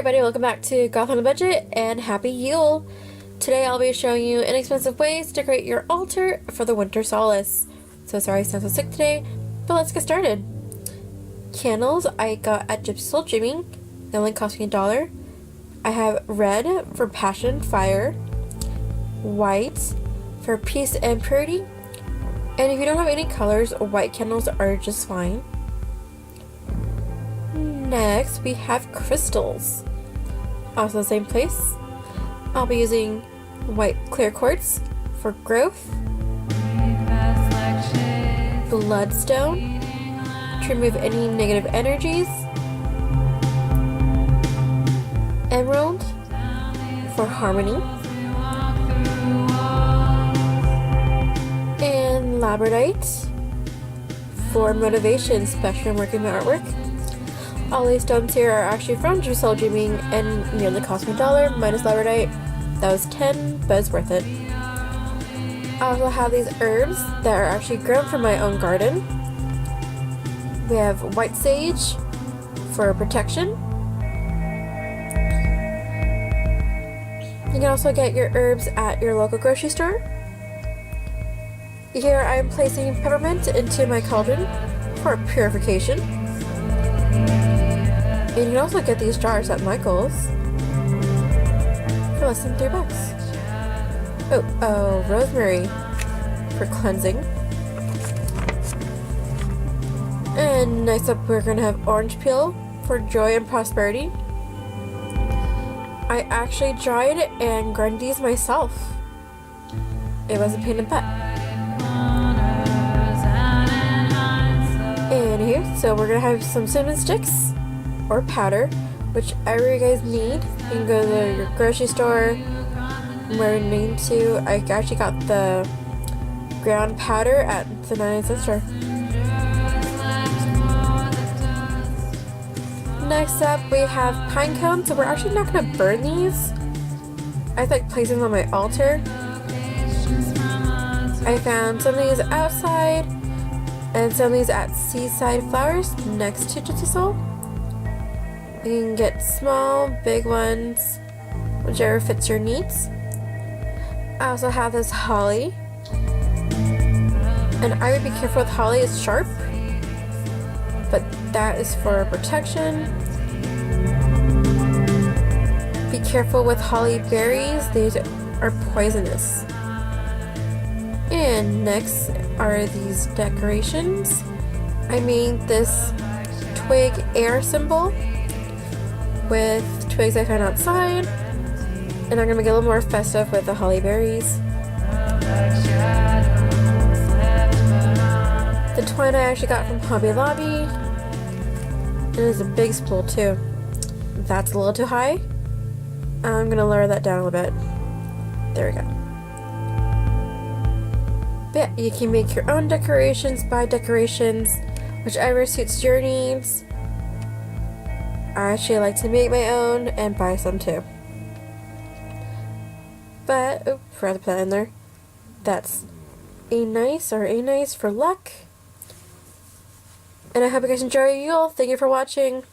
everybody, welcome back to Goth on a Budget and happy Yule! Today I'll be showing you inexpensive ways to decorate your altar for the winter solace. So sorry I sound so sick today, but let's get started. Candles I got at Gypsy Dreaming. They only cost me $1. I have red for passion, fire, white for peace and purity, and if you don't have any colors, white candles are just fine. Next, we have crystals. Also the same place. I'll be using white clear quartz for growth, bloodstone to remove any negative energies, emerald for harmony, and labradorite for motivation, especially when working my artwork. All these stones here are actually from Seaside Dreaming and nearly cost me $1 minus labradorite. That was $10, but it's worth it. I also have these herbs that are actually grown from my own garden. We have white sage for protection. You can also get your herbs at your local grocery store. Here I am placing peppermint into my cauldron for purification. And you can also get these jars at Micheal's for less than $3. Oh, rosemary for cleansing. And next up we're going to have orange peel for joy and prosperity. I actually dried and ground these myself. It was a pain in the butt. And here, so we're going to have some cinnamon sticks or powder, whichever you guys need. You can go to your grocery store, where you need to. I actually got the ground powder at the 99-cent store. Next up, we have pine cones. So we're actually not going to burn these. I like placing them on my altar. I found some of these outside and some of these at Seaside Flowers next to Gypsy. You can get small, big ones, whichever fits your needs. I also have this holly, and I would be careful with holly, it's sharp, but that is for protection. Be careful with holly berries, these are poisonous. And next are these decorations. I made this twig air symbol with twigs I found outside, and I'm gonna get a little more festive with the holly berries. The twine I actually got from Hobby Lobby. It is a big spool too. That's a little too high. I'm gonna lower that down a little bit. There we go. But yeah, you can make your own decorations, buy decorations, whichever suits your needs. I actually like to make my own and buy some too. But, forgot to put that in there. That's a nice for luck. And I hope you guys enjoy Yule. Thank you for watching.